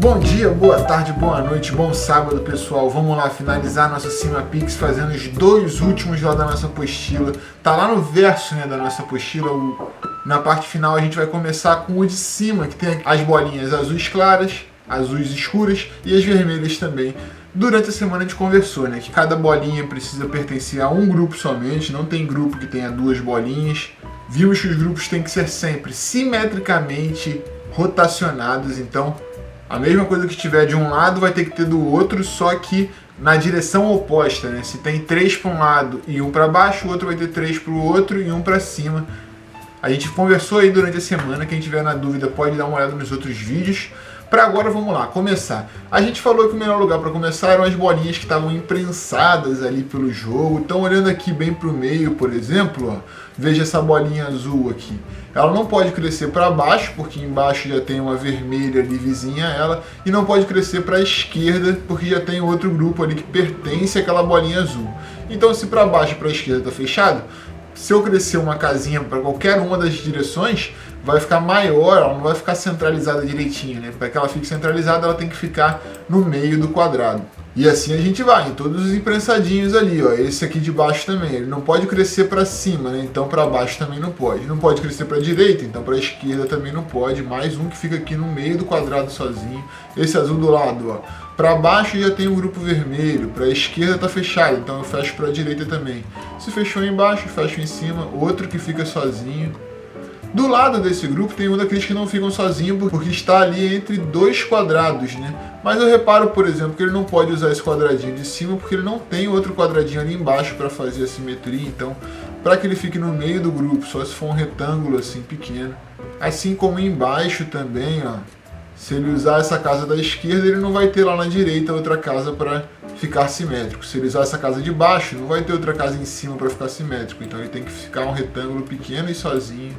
Bom dia, boa tarde, boa noite, bom sábado, pessoal. Vamos lá finalizar nossa Cima Pix fazendo os dois últimos lá da nossa apostila. Tá lá no verso, né, da nossa apostila. Na parte final a gente vai começar com o de cima, que tem as bolinhas azuis claras, azuis escuras e as vermelhas também. Durante a semana a gente conversou, né, que cada bolinha precisa pertencer a um grupo somente, não tem grupo que tenha duas bolinhas. Vimos que os grupos têm que ser sempre simetricamente rotacionados, então a mesma coisa que tiver de um lado vai ter que ter do outro, só que na direção oposta, né? Se tem 3 para um lado e 1 para baixo, o outro vai ter 3 para o outro e 1 para cima. A gente conversou aí durante a semana, quem tiver na dúvida pode dar uma olhada nos outros vídeos. Para agora, vamos lá, começar. A gente falou que o melhor lugar para começar eram as bolinhas que estavam imprensadas ali pelo jogo. Então, olhando aqui bem para o meio, por exemplo, ó, veja essa bolinha azul aqui. Ela não pode crescer para baixo, porque embaixo já tem uma vermelha ali vizinha a ela, e não pode crescer para a esquerda, porque já tem outro grupo ali que pertence àquela bolinha azul. Então, se para baixo e para a esquerda está fechado, se eu crescer uma casinha para qualquer uma das direções, vai ficar maior, ela não vai ficar centralizada direitinho, né? Para que ela fique centralizada, ela tem que ficar no meio do quadrado. E assim a gente vai, em todos os imprensadinhos ali, ó. Esse aqui de baixo também, ele não pode crescer para cima, né? Então para baixo também não pode. Não pode crescer para direita, então para esquerda também não pode. Mais um que fica aqui no meio do quadrado sozinho. Esse azul do lado, ó. Para baixo já tem um grupo vermelho, para a esquerda tá fechado, então eu fecho para a direita também. Se fechou embaixo, fecho em cima, outro que fica sozinho. Do lado desse grupo tem um daqueles que não ficam sozinhos porque está ali entre dois quadrados, né? Mas eu reparo, por exemplo, que ele não pode usar esse quadradinho de cima porque ele não tem outro quadradinho ali embaixo para fazer a simetria. Então, para que ele fique no meio do grupo, só se for um retângulo assim pequeno. Assim como embaixo também, ó. Se ele usar essa casa da esquerda, ele não vai ter lá na direita outra casa para ficar simétrico. Se ele usar essa casa de baixo, não vai ter outra casa em cima para ficar simétrico. Então ele tem que ficar um retângulo pequeno e sozinho.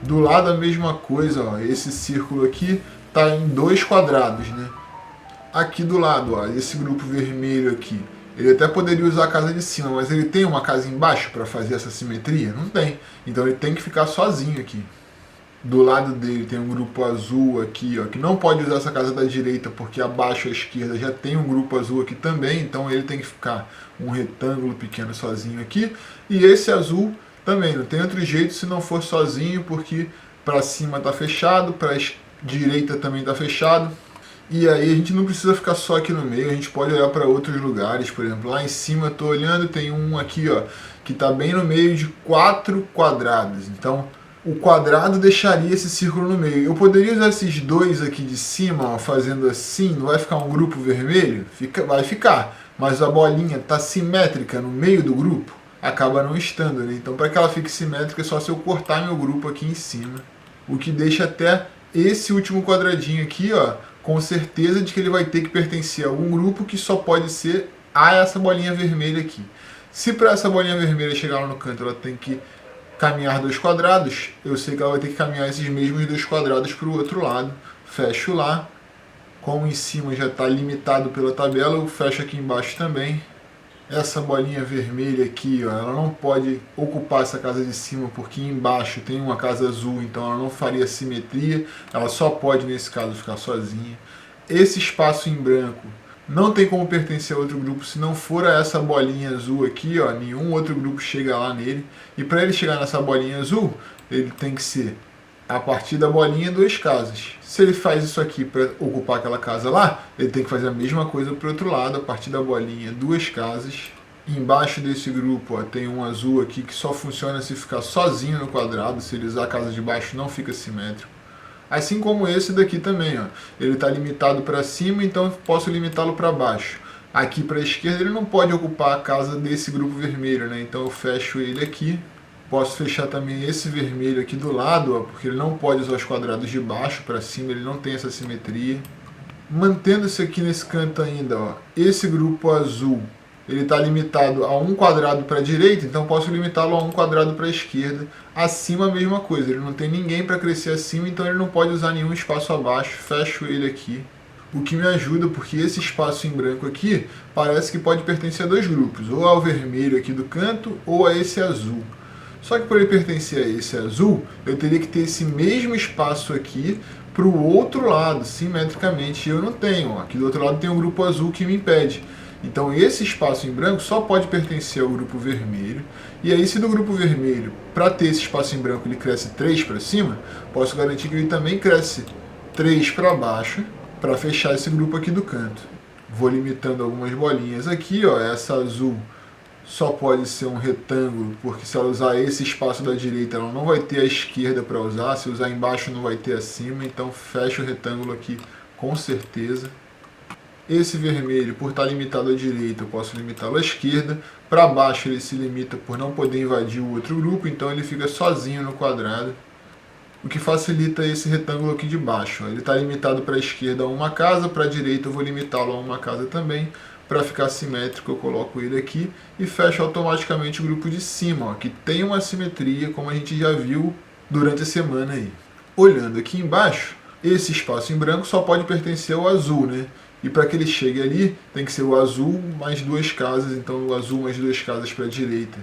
Do lado a mesma coisa, ó, esse círculo aqui está em dois quadrados, né? Aqui do lado, ó, esse grupo vermelho aqui, ele até poderia usar a casa de cima, mas ele tem uma casa embaixo para fazer essa simetria? Não tem. Então ele tem que ficar sozinho aqui. Do lado dele tem um grupo azul aqui, ó, que não pode usar essa casa da direita porque abaixo à esquerda já tem um grupo azul aqui também, então ele tem que ficar um retângulo pequeno sozinho aqui. E esse azul também não tem outro jeito se não for sozinho, porque para cima está fechado, para a direita também está fechado. E aí a gente não precisa ficar só aqui no meio, a gente pode olhar para outros lugares. Por exemplo, lá em cima eu estou olhando, tem um aqui, ó, que está bem no meio de 4 quadrados. Então o quadrado deixaria esse círculo no meio. Eu poderia usar esses dois aqui de cima, ó, fazendo assim, não vai ficar um grupo vermelho? Vai ficar, mas a bolinha está simétrica no meio do grupo? Acaba não estando, né? Então, para que ela fique simétrica, é só se eu cortar meu grupo aqui em cima. O que deixa até esse último quadradinho aqui, ó, com certeza de que ele vai ter que pertencer a algum grupo que só pode ser a essa bolinha vermelha aqui. Se para essa bolinha vermelha chegar lá no canto, ela tem que caminhar 2 quadrados, eu sei que ela vai ter que caminhar esses mesmos 2 quadrados para o outro lado. Fecho lá. Como em cima já está limitado pela tabela, eu fecho aqui embaixo também. Essa bolinha vermelha aqui, ó, ela não pode ocupar essa casa de cima porque embaixo tem uma casa azul, então ela não faria simetria, ela só pode nesse caso ficar sozinha. Esse espaço em branco não tem como pertencer a outro grupo se não for a essa bolinha azul aqui, ó, nenhum outro grupo chega lá nele. E para ele chegar nessa bolinha azul, ele tem que ser a partir da bolinha 2 casas. Se ele faz isso aqui para ocupar aquela casa lá, ele tem que fazer a mesma coisa para o outro lado, a partir da bolinha 2 casas. Embaixo desse grupo, ó, tem um azul aqui que só funciona se ficar sozinho no quadrado. Se ele usar a casa de baixo não fica simétrico. Assim como esse daqui também, ó. Ele está limitado para cima, então eu posso limitá-lo para baixo. Aqui para a esquerda ele não pode ocupar a casa desse grupo vermelho, né? Então eu fecho ele aqui. Posso fechar também esse vermelho aqui do lado, ó, porque ele não pode usar os quadrados de baixo para cima, ele não tem essa simetria. Mantendo-se aqui nesse canto ainda, ó, esse grupo azul, ele está limitado a 1 quadrado para a direita, então posso limitá-lo a 1 quadrado para a esquerda. Acima a mesma coisa, ele não tem ninguém para crescer acima, então ele não pode usar nenhum espaço abaixo. Fecho ele aqui. O que me ajuda, porque esse espaço em branco aqui parece que pode pertencer a 2 grupos, ou ao vermelho aqui do canto, ou a esse azul. Só que para ele pertencer a esse azul, eu teria que ter esse mesmo espaço aqui para o outro lado, simetricamente. Eu não tenho. Ó. Aqui do outro lado tem um grupo azul que me impede. Então esse espaço em branco só pode pertencer ao grupo vermelho. E aí se do grupo vermelho, para ter esse espaço em branco, ele cresce 3 para cima, posso garantir que ele também cresce 3 para baixo para fechar esse grupo aqui do canto. Vou limitando algumas bolinhas aqui, ó. Essa azul só pode ser um retângulo, porque se ela usar esse espaço da direita, ela não vai ter a esquerda para usar. Se usar embaixo, não vai ter acima. Então fecha o retângulo aqui com certeza. Esse vermelho, por estar limitado à direita, eu posso limitá-lo à esquerda. Para baixo ele se limita por não poder invadir o outro grupo, então ele fica sozinho no quadrado. O que facilita esse retângulo aqui de baixo. Ele está limitado para a esquerda a uma casa, para a direita eu vou limitá-lo a uma casa também. Para ficar simétrico eu coloco ele aqui e fecho automaticamente o grupo de cima, ó, que tem uma simetria, como a gente já viu durante a semana aí. Olhando aqui embaixo, esse espaço em branco só pode pertencer ao azul, né? E para que ele chegue ali, tem que ser o azul mais 2 casas, então o azul mais 2 casas para a direita.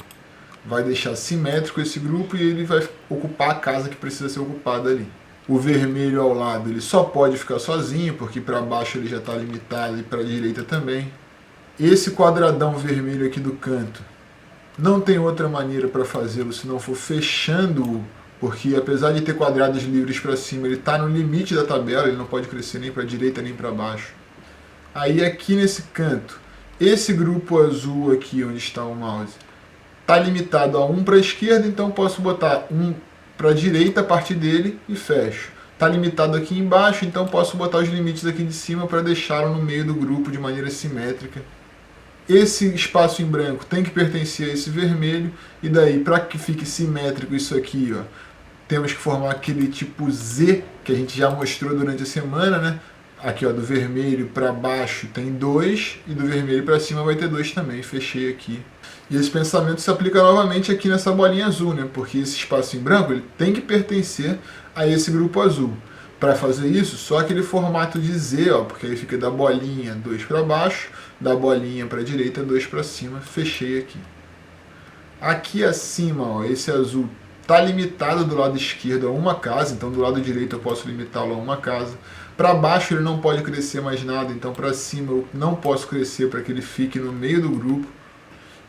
Vai deixar simétrico esse grupo e ele vai ocupar a casa que precisa ser ocupada ali. O vermelho ao lado, ele só pode ficar sozinho, porque para baixo ele já está limitado e para a direita também. Esse quadradão vermelho aqui do canto, não tem outra maneira para fazê-lo se não for fechando-o, porque apesar de ter quadrados livres para cima, ele está no limite da tabela, ele não pode crescer nem para a direita nem para baixo. Aí aqui nesse canto, esse grupo azul aqui onde está o mouse, está limitado a 1 para a esquerda, então posso botar 1 para a direita a partir dele e fecho. Está limitado aqui embaixo, então posso botar os limites aqui de cima para deixá-lo no meio do grupo de maneira simétrica. Esse espaço em branco tem que pertencer a esse vermelho, e daí para que fique simétrico isso aqui, ó, temos que formar aquele tipo Z que a gente já mostrou durante a semana, né? Aqui, ó, do vermelho para baixo tem 2 e do vermelho para cima vai ter 2 também. Fechei aqui. E esse pensamento se aplica novamente aqui nessa bolinha azul, né? Porque esse espaço em branco ele tem que pertencer a esse grupo azul. Para fazer isso, só aquele formato de Z, ó, porque aí fica da bolinha 2 para baixo, da bolinha para a direita 2 para cima. Fechei aqui. Aqui acima, ó, esse azul está limitado do lado esquerdo a uma casa, então do lado direito eu posso limitá-lo a uma casa. Para baixo ele não pode crescer mais nada, então para cima eu não posso crescer para que ele fique no meio do grupo.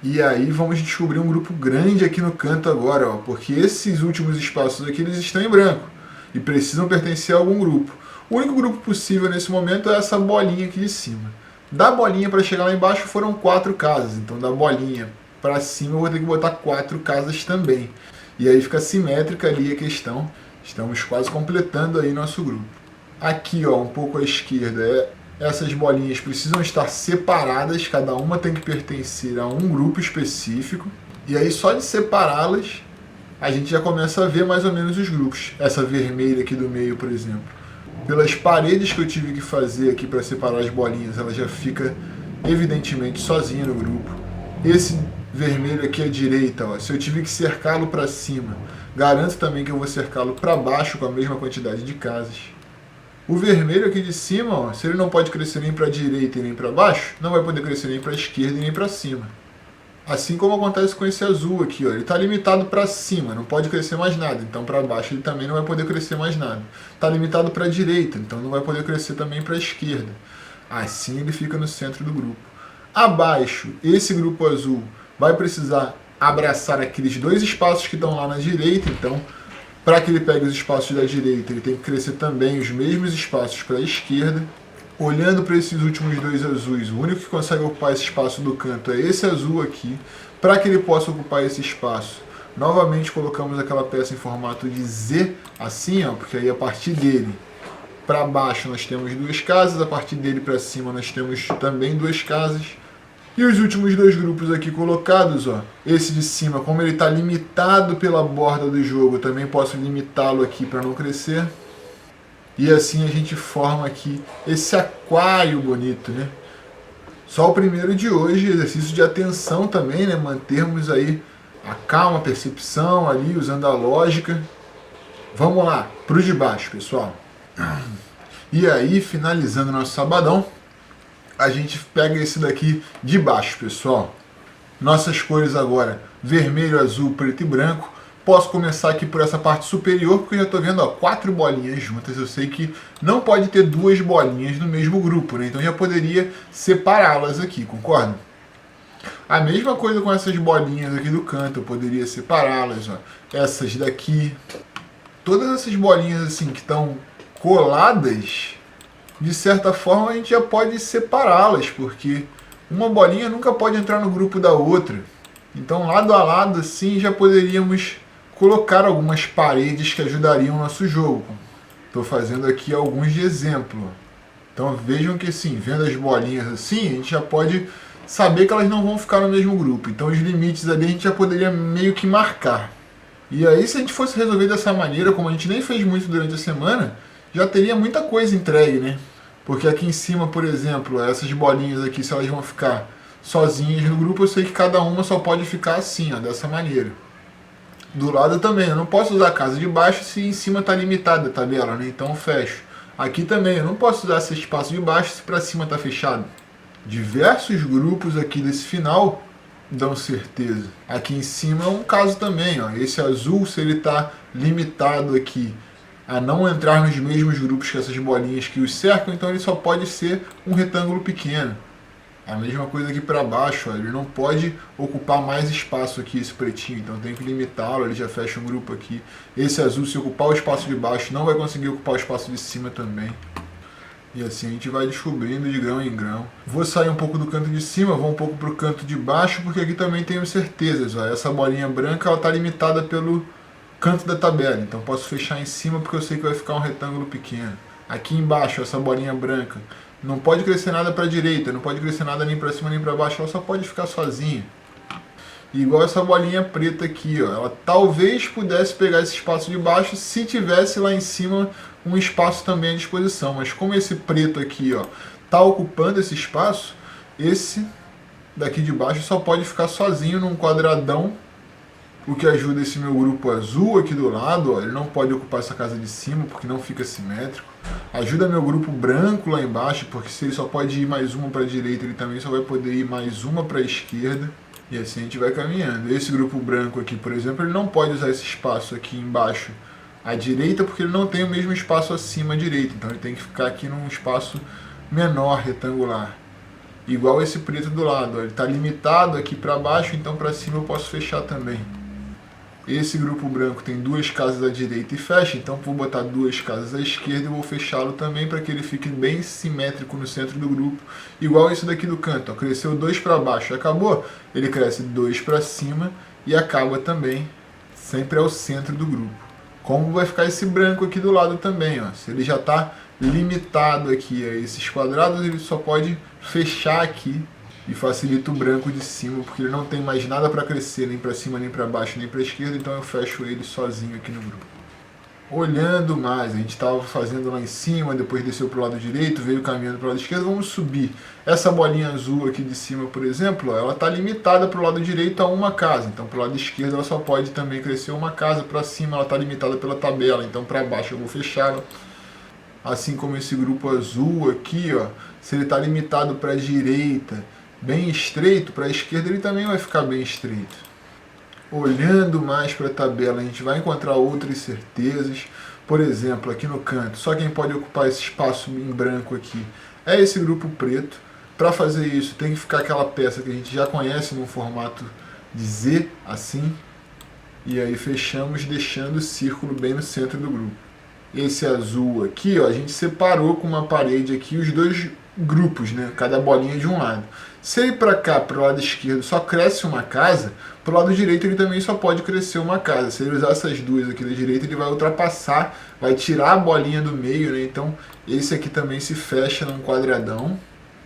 E aí vamos descobrir um grupo grande aqui no canto agora, ó, porque esses últimos espaços aqui eles estão em branco e precisam pertencer a algum grupo. O único grupo possível nesse momento é essa bolinha aqui de cima. Da bolinha para chegar lá embaixo foram 4 casas, então da bolinha para cima eu vou ter que botar 4 casas também. E aí fica simétrica ali a questão. Estamos quase completando aí nosso grupo. Aqui, ó, um pouco à esquerda, essas bolinhas precisam estar separadas, cada uma tem que pertencer a um grupo específico. E aí só de separá-las, a gente já começa a ver mais ou menos os grupos. Essa vermelha aqui do meio, por exemplo. Pelas paredes que eu tive que fazer aqui para separar as bolinhas, ela já fica evidentemente sozinha no grupo. Esse vermelho aqui à direita, ó, se eu tive que cercá-lo para cima, garanto também que eu vou cercá-lo para baixo com a mesma quantidade de casas. O vermelho aqui de cima, ó, se ele não pode crescer nem para a direita e nem para baixo, não vai poder crescer nem para a esquerda e nem para cima. Assim como acontece com esse azul aqui, ó, ele está limitado para cima, não pode crescer mais nada, então para baixo ele também não vai poder crescer mais nada. Está limitado para a direita, então não vai poder crescer também para a esquerda. Assim ele fica no centro do grupo. Abaixo, esse grupo azul vai precisar abraçar aqueles 2 espaços que estão lá na direita, então para que ele pegue os espaços da direita, ele tem que crescer também os mesmos espaços para a esquerda. Olhando para esses últimos 2 azuis, o único que consegue ocupar esse espaço do canto é esse azul aqui. Para que ele possa ocupar esse espaço, novamente colocamos aquela peça em formato de Z, assim, ó, porque aí a partir dele para baixo nós temos 2 casas, a partir dele para cima nós temos também 2 casas. E os últimos 2 grupos aqui colocados, ó, esse de cima, como ele está limitado pela borda do jogo, eu também posso limitá-lo aqui para não crescer. E assim a gente forma aqui esse aquário bonito, né? Só o primeiro de hoje, exercício de atenção também, né? Mantermos aí a calma, a percepção ali, usando a lógica. Vamos lá, para o de baixo, pessoal. E aí, finalizando nosso sabadão, a gente pega esse daqui de baixo, pessoal. Nossas cores agora, vermelho, azul, preto e branco. Posso começar aqui por essa parte superior, porque eu já estou vendo 4 bolinhas juntas. Eu sei que não pode ter 2 bolinhas no mesmo grupo, né? Então já poderia separá-las aqui, concorda? A mesma coisa com essas bolinhas aqui do canto, eu poderia separá-las, ó. Essas daqui. Todas essas bolinhas assim que estão coladas, de certa forma a gente já pode separá-las, porque uma bolinha nunca pode entrar no grupo da outra. Então lado a lado assim já poderíamos colocar algumas paredes que ajudariam o nosso jogo. Estou fazendo aqui alguns de exemplo. Então vejam que assim, vendo as bolinhas assim, a gente já pode saber que elas não vão ficar no mesmo grupo. Então os limites ali a gente já poderia meio que marcar. E aí se a gente fosse resolver dessa maneira, como a gente nem fez muito durante a semana, já teria muita coisa entregue, né? Porque aqui em cima, por exemplo, essas bolinhas aqui, se elas vão ficar sozinhas no grupo, eu sei que cada uma só pode ficar assim, ó, dessa maneira. Do lado também, eu não posso usar a casa de baixo se em cima está limitada a tabela, né? Então eu fecho. Aqui também, eu não posso usar esse espaço de baixo se para cima está fechado. Diversos grupos aqui desse final dão certeza. Aqui em cima é um caso também, ó. Esse azul, se ele está limitado aqui a não entrar nos mesmos grupos que essas bolinhas que os cercam, então ele só pode ser um retângulo pequeno. A mesma coisa aqui para baixo, ó, ele não pode ocupar mais espaço aqui, esse pretinho, então tem que limitá-lo, ele já fecha um grupo aqui. Esse azul, se ocupar o espaço de baixo, não vai conseguir ocupar o espaço de cima também. E assim a gente vai descobrindo de grão em grão. Vou sair um pouco do canto de cima, vou um pouco para o canto de baixo, porque aqui também tenho certezas. Ó. Essa bolinha branca está limitada pelo canto da tabela, então posso fechar em cima porque eu sei que vai ficar um retângulo pequeno. Aqui embaixo, essa bolinha branca, não pode crescer nada para a direita, não pode crescer nada nem para cima nem para baixo, ela só pode ficar sozinha. Igual essa bolinha preta aqui, ó, ela talvez pudesse pegar esse espaço de baixo se tivesse lá em cima um espaço também à disposição, mas como esse preto aqui, ó, tá ocupando esse espaço, esse daqui de baixo só pode ficar sozinho num quadradão, o que ajuda esse meu grupo azul aqui do lado, ó, ele não pode ocupar essa casa de cima porque não fica simétrico. Ajuda meu grupo branco lá embaixo, porque se ele só pode ir mais uma para a direita, ele também só vai poder ir mais uma para a esquerda. E assim a gente vai caminhando. Esse grupo branco aqui, por exemplo, ele não pode usar esse espaço aqui embaixo à direita, porque ele não tem o mesmo espaço acima à direita. Então ele tem que ficar aqui num espaço menor, retangular. Igual esse preto do lado, ó, ele está limitado aqui para baixo, então para cima eu posso fechar também. Esse grupo branco tem 2 casas à direita e fecha, então vou botar 2 casas à esquerda e vou fechá-lo também para que ele fique bem simétrico no centro do grupo. Igual esse daqui do canto, ó, cresceu 2 para baixo, acabou, ele cresce 2 para cima e acaba também sempre ao centro do grupo. Como vai ficar esse branco aqui do lado também, ó, se ele já está limitado aqui a esses quadrados, ele só pode fechar aqui. E facilita o branco de cima, porque ele não tem mais nada para crescer, nem para cima, nem para baixo, nem para a esquerda, então eu fecho ele sozinho aqui no grupo. Olhando mais, a gente estava fazendo lá em cima, depois desceu para o lado direito, veio caminhando para o lado esquerdo, vamos subir. Essa bolinha azul aqui de cima, por exemplo, ó, ela está limitada para o lado direito a uma casa, então para o lado esquerdo ela só pode também crescer uma casa, para cima ela está limitada pela tabela, então para baixo eu vou fechá-la. Assim como esse grupo azul aqui, ó, se ele está limitado para a direita, bem estreito, para a esquerda ele também vai ficar bem estreito. Olhando mais para a tabela, a gente vai encontrar outras certezas. Por exemplo, aqui no canto, só quem pode ocupar esse espaço em branco aqui é esse grupo preto. Para fazer isso, tem que ficar aquela peça que a gente já conhece no formato de Z, assim. E aí fechamos, deixando o círculo bem no centro do grupo. Esse azul aqui, ó, a gente separou com uma parede aqui os 2 grupos, né? Cada bolinha de um lado. Se ele para cá, para o lado esquerdo, só cresce uma casa, para o lado direito ele também só pode crescer uma casa. Se ele usar essas 2 aqui da direita, ele vai ultrapassar, vai tirar a bolinha do meio, né? Então esse aqui também se fecha num quadradão,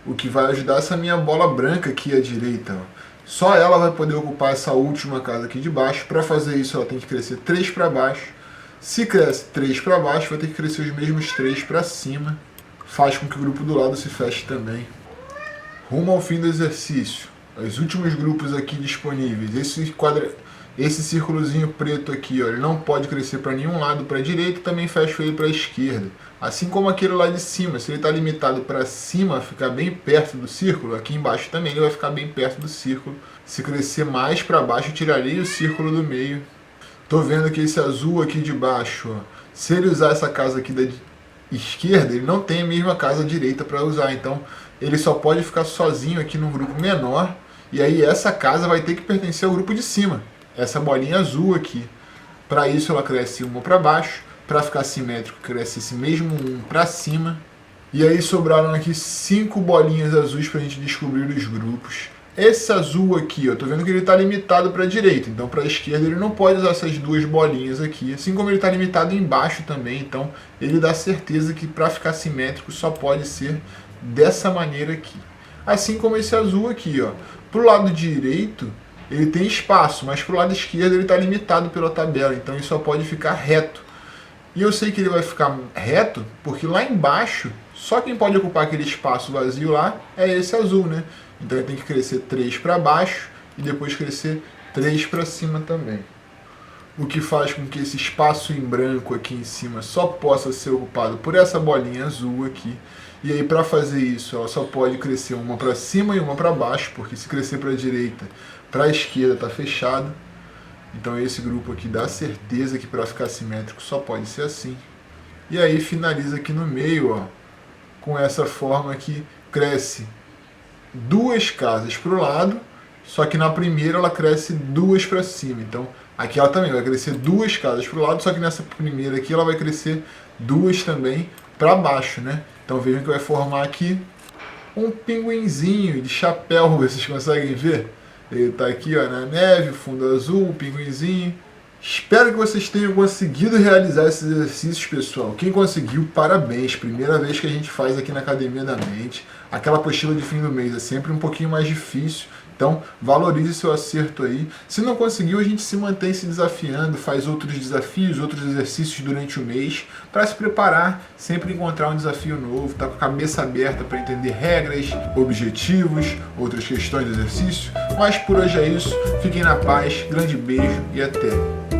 o que vai ajudar essa minha bola branca aqui à direita, ó. Só ela vai poder ocupar essa última casa aqui de baixo. Para fazer isso ela tem que crescer 3 para baixo. Se cresce 3 para baixo, vai ter que crescer os mesmos 3 para cima. Faz com que o grupo do lado se feche também. Rumo ao fim do exercício. Os últimos grupos aqui disponíveis. Esse círculozinho preto aqui, ó, ele não pode crescer para nenhum lado para a direita, também fecho ele para a esquerda. Assim como aquele lá de cima, se ele está limitado para cima, ficar bem perto do círculo, aqui embaixo também ele vai ficar bem perto do círculo. Se crescer mais para baixo, eu tiraria o círculo do meio. Tô vendo que esse azul aqui de baixo, ó, se ele usar essa casa aqui da esquerda, ele não tem a mesma casa direita para usar. Então ele só pode ficar sozinho aqui num grupo menor. E aí essa casa vai ter que pertencer ao grupo de cima. Essa bolinha azul aqui. Para isso ela cresce uma para baixo. Para ficar simétrico, cresce esse mesmo um para cima. E aí sobraram aqui 5 bolinhas azuis para a gente descobrir os grupos. Esse azul aqui, eu tô vendo que ele está limitado para a direita, então para a esquerda ele não pode usar essas 2 bolinhas aqui, assim como ele está limitado embaixo também, então ele dá certeza que para ficar simétrico só pode ser dessa maneira aqui. Assim como esse azul aqui, ó, pro lado direito ele tem espaço, mas pro lado esquerdo ele está limitado pela tabela, então ele só pode ficar reto. E eu sei que ele vai ficar reto porque lá embaixo só quem pode ocupar aquele espaço vazio lá é esse azul, né? Então ele tem que crescer 3 para baixo e depois crescer 3 para cima também. O que faz com que esse espaço em branco aqui em cima só possa ser ocupado por essa bolinha azul aqui. E aí para fazer isso ela só pode crescer uma para cima e uma para baixo, porque se crescer para a direita, para a esquerda está fechado. Então esse grupo aqui dá certeza que para ficar simétrico só pode ser assim. E aí finaliza aqui no meio, ó, com essa forma que cresce 2 casas para o lado, só que na primeira ela cresce 2 para cima. Então aqui ela também vai crescer 2 casas para o lado, só que nessa primeira aqui ela vai crescer 2 também para baixo, né? Então vejam que vai formar aqui um pinguinzinho de chapéu, vocês conseguem ver? Ele está aqui, ó, na neve, fundo azul, pinguinzinho. Espero que vocês tenham conseguido realizar esses exercícios, pessoal. Quem conseguiu, parabéns. Primeira vez que a gente faz aqui na Academia da Mente. Aquela apostila de fim do mês é sempre um pouquinho mais difícil. Então, valorize seu acerto aí. Se não conseguiu, a gente se mantém se desafiando, faz outros desafios, outros exercícios durante o mês, para se preparar, sempre encontrar um desafio novo, tá com a cabeça aberta para entender regras, objetivos, outras questões do exercício. Mas por hoje é isso. Fiquem na paz, grande beijo e até!